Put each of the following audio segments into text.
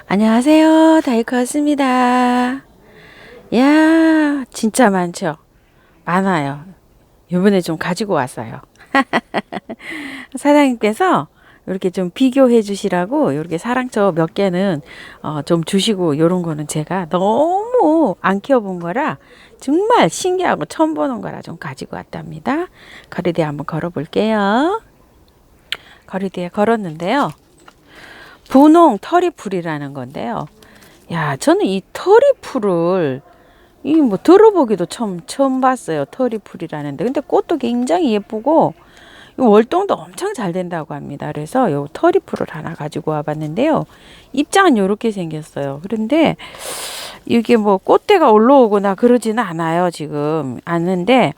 안녕하세요. 다이커였습니다. 야, 진짜 많죠? 많아요. 요번에 좀 가지고 왔어요. 사장님께서 이렇게 좀 비교해 주시라고 이렇게 사랑초 몇 개는 좀 주시고 요런 거는 제가 너무 안 키워본 거라 정말 신기하고 처음 보는 거라 좀 가지고 왔답니다. 거리대에 한번 걸어 볼게요. 거리대에 걸었는데요. 분홍 터리풀이라는 건데요. 야, 저는 이 터리풀을 이 뭐 들어보기도 처음 봤어요. 터리풀이라는데. 근데 꽃도 굉장히 예쁘고 이 월동도 엄청 잘 된다고 합니다. 그래서 요 터리풀을 하나 가지고 와 봤는데요. 입장은 요렇게 생겼어요. 그런데 이게 뭐 꽃대가 올라오거나 그러지는 않아요. 지금 않는데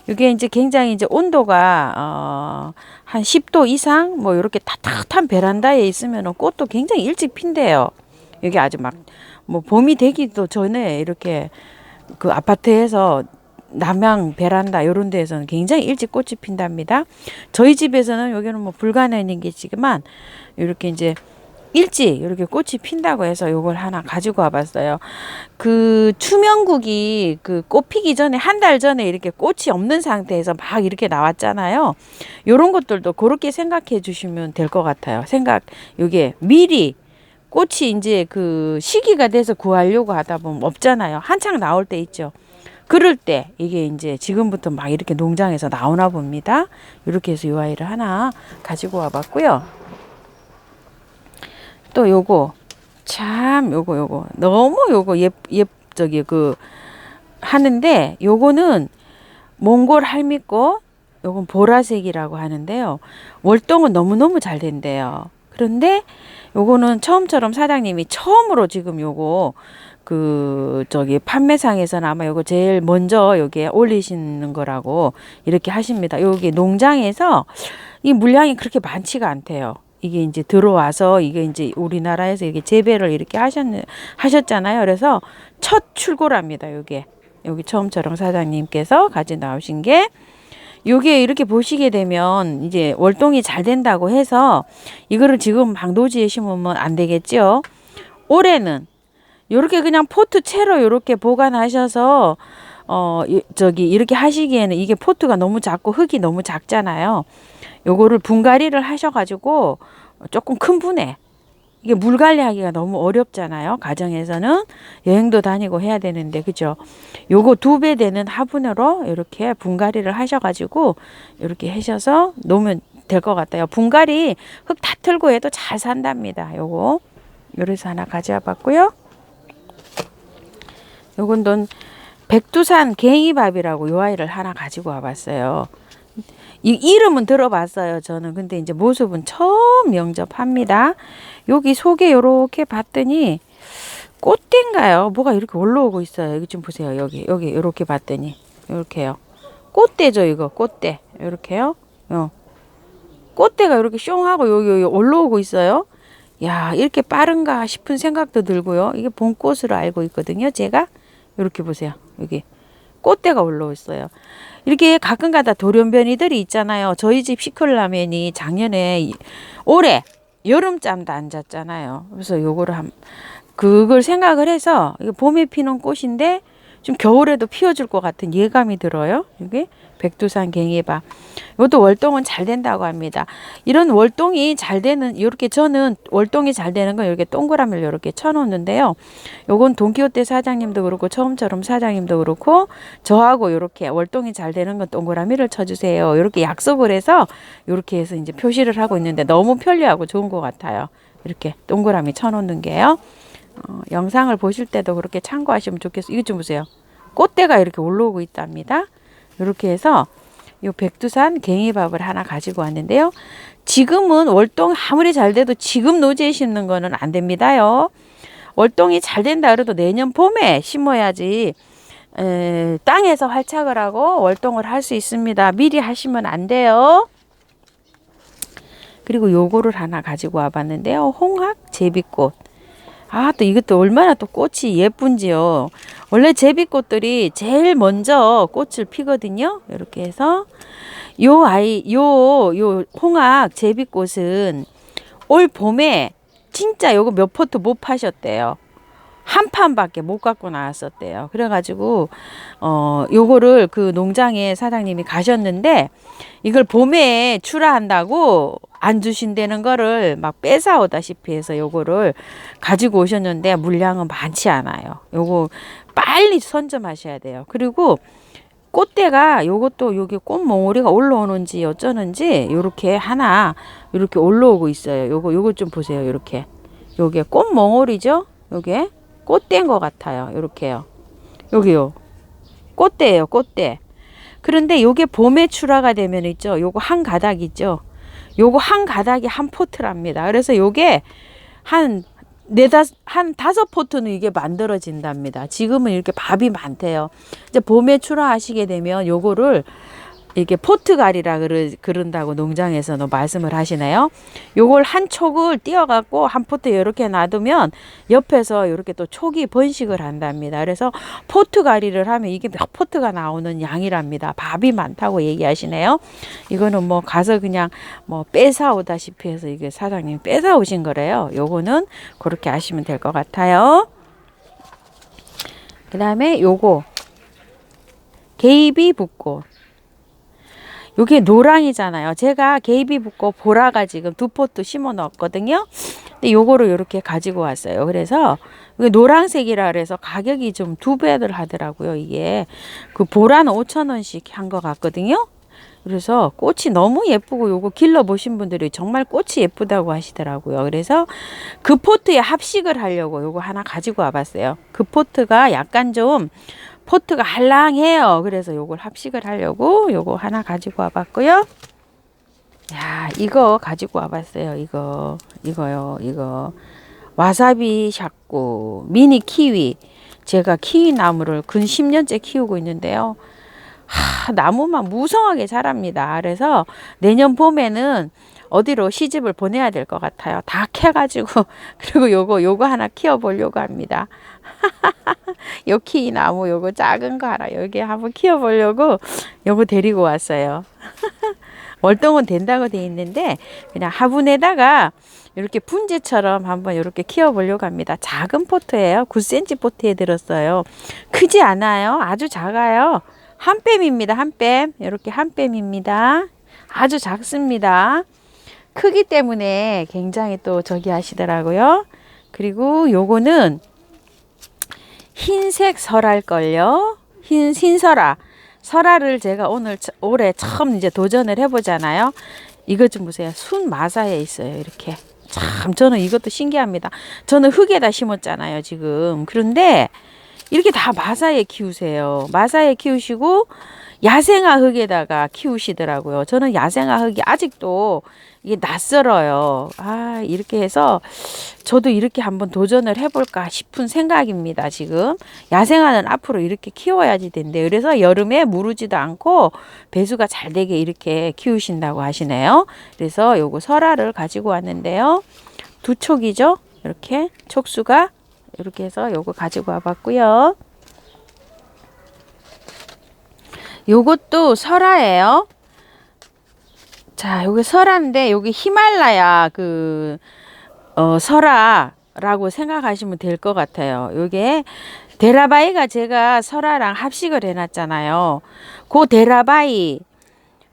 이게 이제 굉장히 이제 온도가 한 10도 이상 뭐 이렇게 따뜻한 베란다에 있으면 꽃도 굉장히 일찍 핀대요. 여기 아주 막 뭐 봄이 되기도 전에 이렇게 그 아파트에서 남향 베란다 이런 데에서는 굉장히 일찍 꽃이 핀답니다. 저희 집에서는 여기는 뭐 불가능한 게지만 이렇게 이제 일찍 이렇게 꽃이 핀다고 해서 요걸 하나 가지고 와봤어요. 그 추명국이 그 꽃 피기 전에 한 달 전에 이렇게 꽃이 없는 상태에서 막 이렇게 나왔잖아요. 요런 것들도 그렇게 생각해 주시면 될 것 같아요. 요게 미리 꽃이 이제 그 시기가 돼서 구하려고 하다 보면 없잖아요. 한창 나올 때 있죠. 그럴 때 이게 이제 지금부터 막 이렇게 농장에서 나오나 봅니다. 이렇게 해서 이 아이를 하나 가지고 와봤고요. 또 요거 참 요거 너무 요거 저기 그 하는데 요거는 몽골 할미꽃 요건 보라색이라고 하는데요. 월동은 너무너무 잘 된대요. 그런데 요거는 처음처럼 사장님이 처음으로 지금 요거 그 저기 판매상에서는 아마 요거 제일 먼저 여기에 올리시는 거라고 이렇게 하십니다. 여기 농장에서 이 물량이 그렇게 많지가 않대요. 이게 이제 들어와서 이게 이제 우리나라에서 이렇게 재배를 이렇게 하셨잖아요. 그래서 첫 출고랍니다. 요게 여기 처음처럼 사장님께서 가져 나오신 게 요게 이렇게 보시게 되면 이제 월동이 잘 된다고 해서 이거를 지금 방도지에 심으면 안 되겠죠. 올해는 요렇게 그냥 포트 채로 요렇게 보관하셔서 저기 이렇게 하시기에는 이게 포트가 너무 작고 흙이 너무 작잖아요. 요거를 분갈이를 하셔가지고 조금 큰 분에 이게 물 관리하기가 너무 어렵잖아요. 가정에서는 여행도 다니고 해야 되는데 그죠? 요거 2배 되는 화분으로 이렇게 분갈이를 하셔가지고 이렇게 하셔서 놓으면 될 것 같아요. 분갈이 흙 다 털고 해도 잘 산답니다. 요거 요래서 하나 가져와 봤고요. 요건 돈 백두산 갱이밥이라고 요 아이를 하나 가지고 와봤어요. 이 이름은 들어봤어요. 저는 근데 이제 모습은 처음 영접합니다. 여기 속에 요렇게 봤더니 꽃대인가요? 뭐가 이렇게 올라오고 있어요. 여기 좀 보세요. 여기 요렇게 봤더니 요렇게요. 꽃대죠 이거 꽃대 요렇게요. 꽃대가 이렇게 숑하고 여기 올라오고 있어요. 야 이렇게 빠른가 싶은 생각도 들고요. 이게 봄꽃으로 알고 있거든요. 제가 이렇게 보세요. 여기 꽃대가 올라오 있어요. 이렇게 가끔가다 돌연변이들이 있잖아요. 저희 집 시클라멘이 올해 여름잠도 안 잤잖아요. 그래서 요거를 그걸 생각을 해서 이게 봄에 피는 꽃인데 좀 겨울에도 피어줄 것 같은 예감이 들어요. 이게 백두산 갱이밥. 이것도 월동은 잘 된다고 합니다. 이런 월동이 잘 되는 이렇게 저는 월동이 잘 되는 건 이렇게 동그라미를 이렇게 쳐놓는데요. 요건 돈키호테 사장님도 그렇고 처음처럼 사장님도 그렇고 저하고 이렇게 월동이 잘 되는 건 동그라미를 쳐주세요. 이렇게 약속을 해서 이렇게 해서 이제 표시를 하고 있는데 너무 편리하고 좋은 것 같아요. 이렇게 동그라미 쳐놓는 게요. 영상을 보실 때도 그렇게 참고하시면 좋겠어요. 이거 좀 보세요. 꽃대가 이렇게 올라오고 있답니다. 이렇게 해서 요 백두산 갱이밥을 하나 가지고 왔는데요. 지금은 월동 아무리 잘 돼도 지금 노지에 심는 거는 안 됩니다요. 월동이 잘 된다 그래도 내년 봄에 심어야지 땅에서 활착을 하고 월동을 할 수 있습니다. 미리 하시면 안 돼요. 그리고 요거를 하나 가지고 와봤는데요. 홍학 제비꽃. 또 이것도 얼마나 또 꽃이 예쁜지요. 원래 제비꽃들이 제일 먼저 꽃을 피거든요. 이렇게 해서 요 홍학 제비꽃은 올 봄에 진짜 요거 몇 포트 못 파셨대요. 한 판밖에 못 갖고 나왔었대요. 그래가지고 요거를 그 농장에 사장님이 가셨는데 이걸 봄에 출하한다고 안 주신다는 거를 막 뺏어오다시피 해서 요거를 가지고 오셨는데 물량은 많지 않아요. 요거 빨리 선점하셔야 돼요. 그리고 꽃대가 요것도 여기 꽃몽오리가 올라오는지 어쩌는지 요렇게 하나 요렇게 올라오고 있어요. 요거 좀 보세요. 요렇게 요게 꽃몽오리죠. 요게 꽃대인 것 같아요. 요렇게요. 여기요. 꽃대예요. 꽃대. 그런데 요게 봄에 출하가 되면 있죠. 요거 한 가닥 있죠. 요거 한 가닥이 한 포트랍니다. 그래서 요게 한 다섯 포트는 이게 만들어진답니다. 지금은 이렇게 밥이 많대요. 이제 봄에 출하하시게 되면 요거를 이게 포트갈이라 그런다고 농장에서는 말씀을 하시네요. 요걸 한 촉을 띄어갖고 한 포트 이렇게 놔두면 옆에서 이렇게 또 촉이 번식을 한답니다. 그래서 포트갈이를 하면 이게 몇 포트가 나오는 양이랍니다. 밥이 많다고 얘기하시네요. 이거는 뭐 가서 그냥 뭐 뺏어오다시피 해서 이게 사장님이 뺏어오신 거래요. 요거는 그렇게 아시면 될 것 같아요. 그 다음에 요거 게이비 붓꽃. 요게 노랑이잖아요. 제가 게이비 붓꽃 보라가 지금 2포트 심어 넣었거든요. 근데 요거를 이렇게 가지고 왔어요. 그래서 노란색이라 그래서 가격이 좀 2배를 하더라고요. 이게 그 보라는 5,000원씩 한 것 같거든요. 그래서 꽃이 너무 예쁘고 요거 길러 보신 분들이 정말 꽃이 예쁘다고 하시더라고요. 그래서 그 포트에 합식을 하려고 요거 하나 가지고 와봤어요. 그 포트가 약간 좀 포트가 할랑해요. 그래서 요걸 합식을 하려고 요거 하나 가지고 와봤고요. 야, 이거 가지고 와봤어요. 이거 와사비 샤꾸 미니 키위. 제가 키위 나무를 근 10년째 키우고 있는데요. 나무만 무성하게 자랍니다. 그래서 내년 봄에는 어디로 시집을 보내야 될 것 같아요. 다 캐가지고 그리고 요거 하나 키워보려고 합니다. 요 키위 나무 요거 작은 거 하나 여기 한번 키워보려고 요거 데리고 왔어요. 월동은 된다고 돼 있는데 그냥 화분에다가 이렇게 분재처럼 한번 이렇게 키워보려고 합니다. 작은 포트예요. 9cm 포트에 들었어요. 크지 않아요. 아주 작아요. 한 뺨입니다. 한 뺨. 이렇게 한 뺨입니다. 아주 작습니다. 크기 때문에 굉장히 또 저기 하시더라고요. 그리고 요거는 흰색 설할걸요. 흰설화. 설화를 제가 올해 처음 이제 도전을 해보잖아요. 이것 좀 보세요. 순 마사에 있어요. 이렇게. 참 저는 이것도 신기합니다. 저는 흙에다 심었잖아요. 지금. 그런데 이렇게 다 마사에 키우세요. 마사에 키우시고 야생화 흙에다가 키우시더라고요. 저는 야생화 흙이 아직도 이게 낯설어요. 이렇게 해서 저도 이렇게 한번 도전을 해볼까 싶은 생각입니다. 지금 야생화는 앞으로 이렇게 키워야지 된대. 그래서 여름에 무르지도 않고 배수가 잘 되게 이렇게 키우신다고 하시네요. 그래서 요거 설화를 가지고 왔는데요. 2촉이죠. 이렇게 촉수가 이렇게 해서 요거 가지고 와봤고요. 요것도 설화예요. 자, 요게 설화인데 요게 히말라야 설화라고 생각하시면 될 것 같아요. 요게 데라바이가 제가 설화랑 합식을 해놨잖아요. 그 데라바이,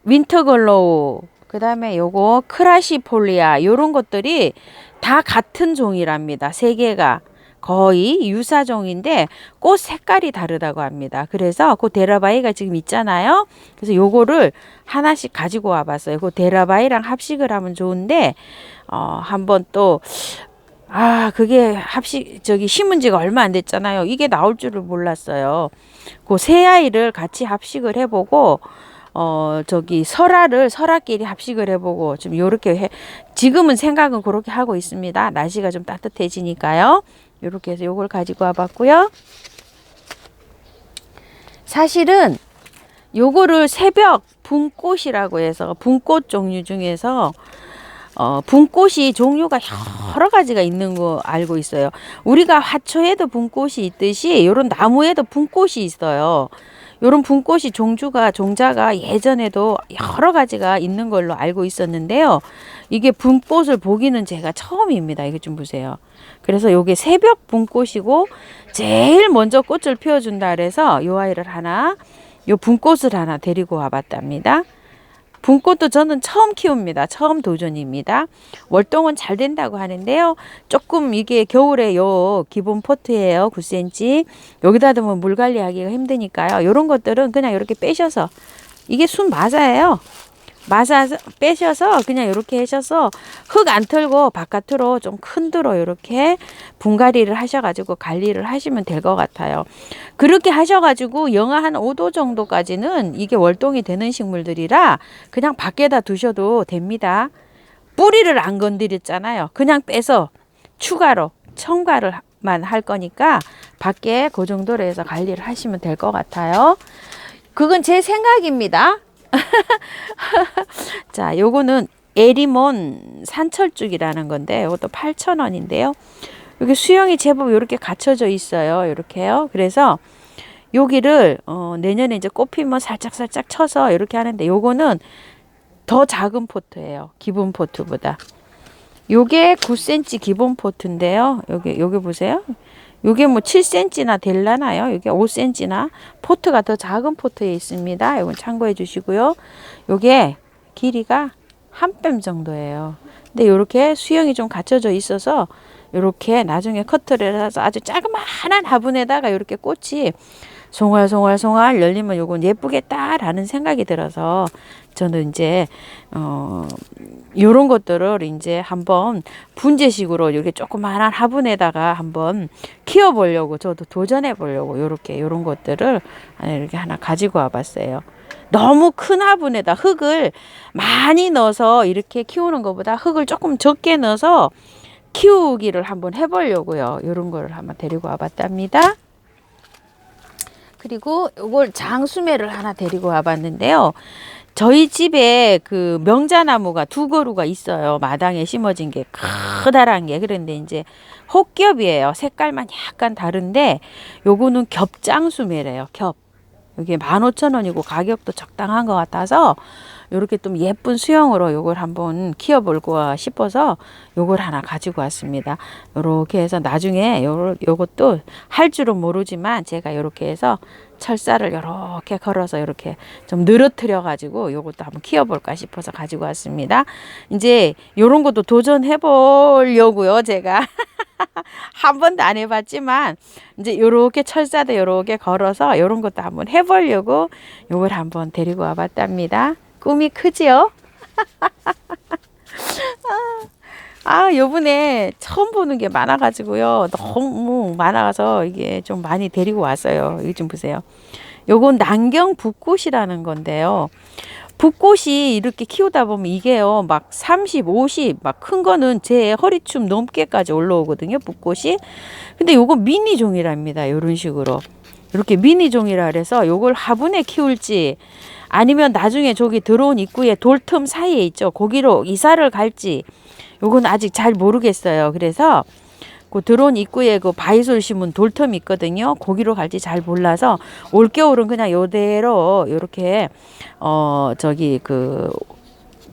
윈터글로우, 그 다음에 요거 크라시폴리아 요런 것들이 다 같은 종이랍니다. 3개가. 거의 유사종인데 꽃 색깔이 다르다고 합니다. 그래서 그 데라바이가 지금 있잖아요. 그래서 요거를 하나씩 가지고 와봤어요. 그 데라바이랑 합식을 하면 좋은데 한번 또 그게 심은 지가 얼마 안 됐잖아요. 이게 나올 줄을 몰랐어요. 그 새 아이를 같이 합식을 해보고 설화끼리 합식을 해보고 좀 요렇게 지금은 생각은 그렇게 하고 있습니다. 날씨가 좀 따뜻해지니까요. 요렇게 해서 요걸 가지고 와봤고요. 사실은 요거를 새벽 분꽃이라고 해서 분꽃 종류 중에서 분꽃이 종류가 여러 가지가 있는 거 알고 있어요. 우리가 화초에도 분꽃이 있듯이 요런 나무에도 분꽃이 있어요. 요런 분꽃이 종자가 예전에도 여러 가지가 있는 걸로 알고 있었는데요. 이게 분꽃을 보기는 제가 처음입니다. 이거 좀 보세요. 그래서 요게 새벽 분꽃이고 제일 먼저 꽃을 피워준다 그래서 요 아이를 하나, 요 분꽃을 하나 데리고 와봤답니다. 분꽃도 저는 처음 키웁니다. 처음 도전입니다. 월동은 잘 된다고 하는데요. 조금 이게 겨울에 요 기본 포트예요. 9cm. 여기다 두면 물 관리하기가 힘드니까요. 요런 것들은 그냥 이렇게 빼셔서, 이게 순 마사예요. 마사 빼셔서 그냥 이렇게 하셔서 흙 안 털고 바깥으로 좀 큰 드로 이렇게 분갈이를 하셔가지고 관리를 하시면 될 것 같아요. 그렇게 하셔가지고 영하 한 5도 정도까지는 이게 월동이 되는 식물들이라 그냥 밖에다 두셔도 됩니다. 뿌리를 안 건드렸잖아요. 그냥 빼서 추가로 첨가를만 할 거니까 밖에 그 정도로 해서 관리를 하시면 될 것 같아요. 그건 제 생각입니다. 자, 요거는 에리몬 산철쭉이라는 건데 이것도 8,000원인데요. 여기 수영이 제법 이렇게 갖춰져 있어요. 이렇게요. 그래서 여기를 내년에 이제 꽃 피면 살짝 쳐서 이렇게 하는데 요거는 더 작은 포트예요. 기본 포트보다. 요게 9cm 기본 포트인데요. 여기 보세요. 요게 뭐 7cm나 될라나요? 요게 5cm나 포트가 더 작은 포트에 있습니다. 이건 참고해 주시고요. 요게 길이가 한 뼘 정도예요. 근데 요렇게 수영이 좀 갖춰져 있어서 요렇게 나중에 커트를 해서 아주 자그마한 화분에다가 요렇게 꽃이 송알송알 열리면 요건 예쁘겠다라는 생각이 들어서 저는 이제 요런 것들을 이제 한번 분재식으로 이렇게 조그마한 화분에다가 한번 키워 보려고 저도 도전해 보려고 요런 것들을 이렇게 하나 가지고 와 봤어요. 너무 큰 화분에다 흙을 많이 넣어서 이렇게 키우는 것보다 흙을 조금 적게 넣어서 키우기를 한번 해보려고요. 이런 거를 한번 데리고 와봤답니다. 그리고 이걸 장수매를 하나 데리고 와봤는데요. 저희 집에 그 명자나무가 2그루가 있어요. 마당에 심어진 게 커다란 게. 그런데 이제 혹겹이에요. 색깔만 약간 다른데 요거는 겹장수매래요. 겹. 이게 15,000원이고 가격도 적당한 것 같아서 요렇게 좀 예쁜 수영으로 요걸 한번 키워볼까 싶어서 요걸 하나 가지고 왔습니다. 요렇게 해서 나중에 요것도 할 줄은 모르지만 제가 요렇게 해서 철사를 요렇게 걸어서 요렇게 좀 늘어뜨려 가지고 요것도 한번 키워볼까 싶어서 가지고 왔습니다. 이제 요런 것도 도전해 보려고요. 제가 한 번도 안 해봤지만 이제 요렇게 철사도 요렇게 걸어서 요런 것도 한번 해보려고 요걸 한번 데리고 와봤답니다. 꿈이 크지요? 요번에 처음 보는 게 많아가지고요. 너무 많아서 이게 좀 많이 데리고 왔어요. 이거 좀 보세요. 요건 난경 붓꽃이라는 건데요. 붓꽃이 이렇게 키우다 보면 이게요, 막 30, 50, 막 큰 거는 제 허리춤 넘게까지 올라오거든요, 붓꽃이. 근데 요거 미니 종이랍니다. 요런 식으로. 이렇게 미니 종이라 그래서 요걸 화분에 키울지 아니면 나중에 저기 들어온 입구에 돌틈 사이에 있죠. 거기로 이사를 갈지 요건 아직 잘 모르겠어요. 그래서 그 들어온 입구에 그 바이솔 심은 돌틈이 있거든요. 거기로 갈지 잘 몰라서 올겨울은 그냥 요대로 요렇게 저기 그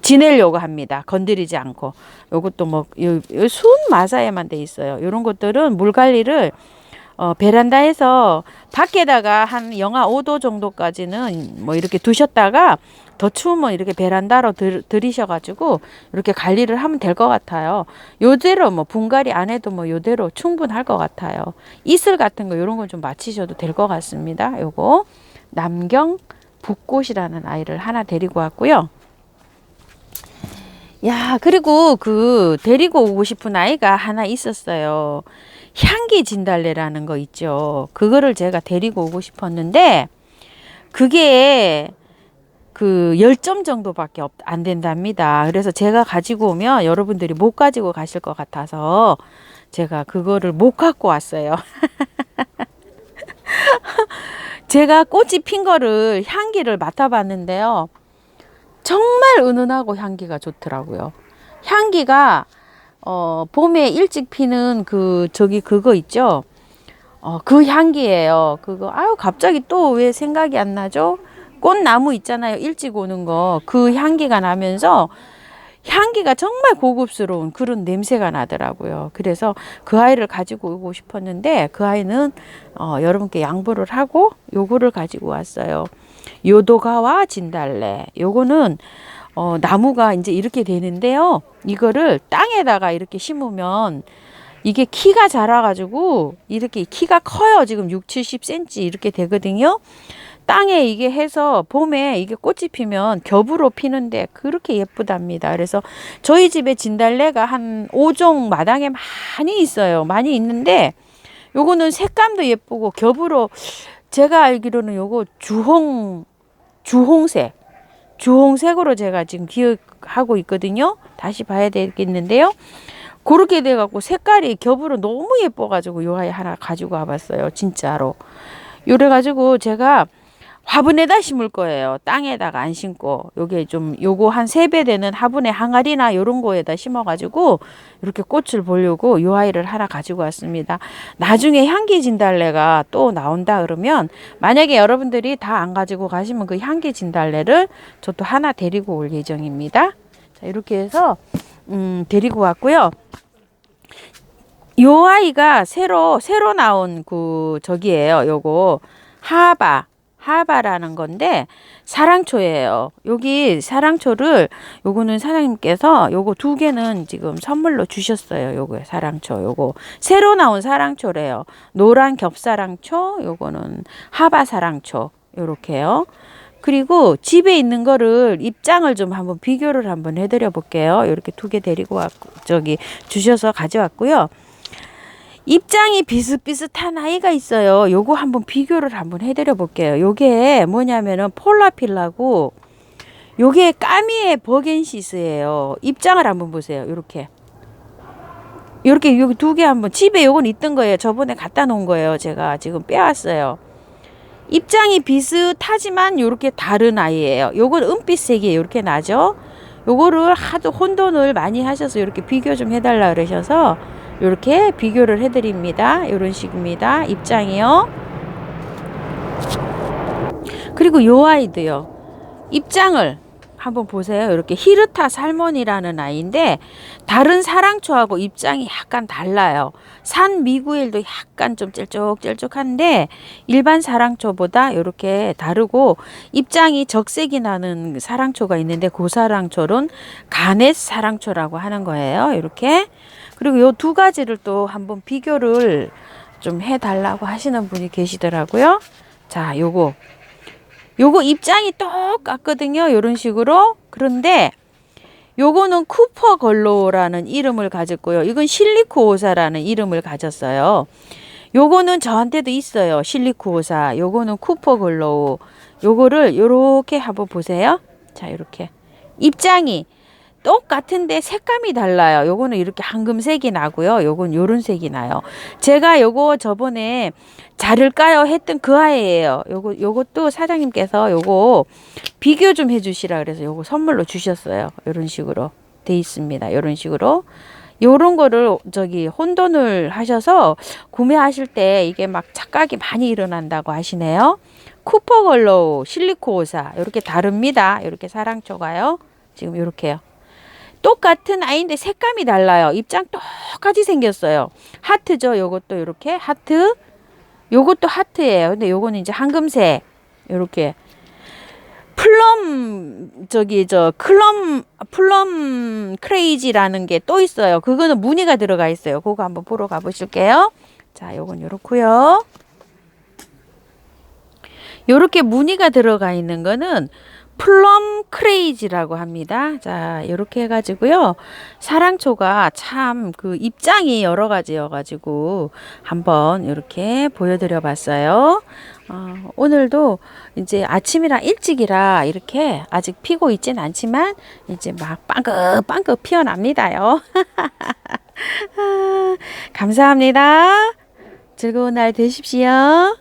지내려고 합니다. 건드리지 않고. 요것도 뭐 순 마사에만 돼 있어요. 요런 것들은 물 관리를 베란다에서 밖에다가 한 영하 5도 정도까지는 뭐 이렇게 두셨다가 더 추우면 이렇게 베란다로 들이셔가지고 이렇게 관리를 하면 될 것 같아요. 요대로 뭐 분갈이 안 해도 뭐 요대로 충분할 것 같아요. 이슬 같은 거 요런 건 좀 맞추셔도 될 것 같습니다. 요거 남경 붓꽃이라는 아이를 하나 데리고 왔고요. 야, 그리고 그 데리고 오고 싶은 아이가 하나 있었어요. 향기 진달래라는 거 있죠. 그거를 제가 데리고 오고 싶었는데 그게 그 10점 정도밖에 안 된답니다. 그래서 제가 가지고 오면 여러분들이 못 가지고 가실 것 같아서 제가 그거를 못 갖고 왔어요. 제가 꽃이 핀 거를 향기를 맡아봤는데요. 정말 은은하고 향기가 좋더라고요. 향기가 봄에 일찍 피는 그거 있죠. 그 향기예요. 그거 아유 갑자기 또 왜 생각이 안 나죠? 꽃나무 있잖아요. 일찍 오는 거. 그 향기가 나면서 향기가 정말 고급스러운 그런 냄새가 나더라고요. 그래서 그 아이를 가지고 오고 싶었는데 그 아이는 여러분께 양보를 하고 요거를 가지고 왔어요. 요도가와 진달래. 요거는 나무가 이제 이렇게 되는데요. 이거를 땅에다가 이렇게 심으면 이게 키가 자라가지고 이렇게 키가 커요. 지금 6, 70cm 이렇게 되거든요. 땅에 이게 해서 봄에 이게 꽃이 피면 겹으로 피는데 그렇게 예쁘답니다. 그래서 저희 집에 진달래가 한 5종 마당에 많이 있어요. 많이 있는데 요거는 색감도 예쁘고 겹으로 제가 알기로는 요거 주홍색으로 제가 지금 기억하고 있거든요. 다시 봐야 되겠는데요. 그렇게 돼갖고 색깔이 겹으로 너무 예뻐가지고 요 아이 하나 가지고 와봤어요. 진짜로. 요래가지고 제가 화분에다 심을 거예요. 땅에다가 안 심고 요게 좀 요거 한 3배 되는 화분에 항아리나 요런 거에다 심어가지고 이렇게 꽃을 보려고 요 아이를 하나 가지고 왔습니다. 나중에 향기 진달래가 또 나온다 그러면 만약에 여러분들이 다 안 가지고 가시면 그 향기 진달래를 저 또 하나 데리고 올 예정입니다. 자, 이렇게 해서 데리고 왔고요. 요 아이가 새로 나온 그 저기예요. 요거 하바라는 건데 사랑초예요. 여기 사랑초를 요거는 사장님께서 요거 2개는 지금 선물로 주셨어요. 요거 사랑초 요거 새로 나온 사랑초래요. 노란 겹사랑초 요거는 하바사랑초 요렇게요. 그리고 집에 있는 거를 입장을 좀 한번 비교를 한번 해드려 볼게요. 이렇게 2개 데리고 왔고 주셔서 가져왔고요. 입장이 비슷비슷한 아이가 있어요. 요거 한번 비교를 한번 해드려 볼게요. 요게 뭐냐면은 폴라필라고 요게 까미의 버겐시스예요. 입장을 한번 보세요. 요렇게 여기 2개 한번 집에 요건 있던 거예요. 저번에 갖다 놓은 거예요. 제가 지금 빼왔어요. 입장이 비슷하지만 요렇게 다른 아이예요. 요건 은빛색이 이렇게 나죠. 요거를 하도 혼돈을 많이 하셔서 이렇게 비교 좀 해달라 그러셔서 이렇게 비교를 해드립니다. 이런 식입니다. 입장이요. 그리고 요 아이도요. 입장을 한번 보세요. 이렇게 히르타 살몬이라는 아이인데 다른 사랑초하고 입장이 약간 달라요. 산 미구엘도 약간 좀 쩔쭉쩔쭉한데 일반 사랑초보다 이렇게 다르고 입장이 적색이 나는 사랑초가 있는데 그 사랑초는 가넷 사랑초라고 하는 거예요. 이렇게. 그리고 요 2가지를 또 한번 비교를 좀 해달라고 하시는 분이 계시더라고요. 자, 요거 입장이 똑같거든요. 요런 식으로. 그런데 요거는 쿠퍼 걸로라는 이름을 가졌고요. 이건 실리코오사라는 이름을 가졌어요. 요거는 저한테도 있어요. 실리코오사. 요거는 쿠퍼 걸로. 요거를 요렇게 한번 보세요. 자, 요렇게. 입장이 똑같은데 색감이 달라요. 요거는 이렇게 황금색이 나고요. 요건 요런 색이 나요. 제가 요거 저번에 자를까요 했던 그 아이예요. 요것도 사장님께서 요거 비교 좀 해주시라 그래서 요거 선물로 주셨어요. 요런 식으로 돼 있습니다. 요런 식으로. 요런 거를 혼돈을 하셔서 구매하실 때 이게 막 착각이 많이 일어난다고 하시네요. 쿠퍼 걸로우, 실리코오사 이렇게 다릅니다. 이렇게 사랑초가요. 지금 이렇게요. 똑같은 아이인데 색감이 달라요. 입장 똑같이 생겼어요. 하트죠. 요것도 이렇게 하트. 요것도 하트예요. 근데 요거는 이제 황금색. 요렇게 플럼 크레이지라는 게 또 있어요. 그거는 무늬가 들어가 있어요. 그거 한번 보러 가보실게요. 자, 요건 요렇고요. 요렇게 무늬가 들어가 있는 거는 플럼 크레이지라고 합니다. 자, 이렇게 해가지고요. 사랑초가 참 그 입장이 여러 가지여가지고 한번 이렇게 보여드려 봤어요. 오늘도 이제 아침이라 일찍이라 이렇게 아직 피고 있진 않지만 이제 막 빵긋빵긋 피어납니다요. 감사합니다. 즐거운 날 되십시오.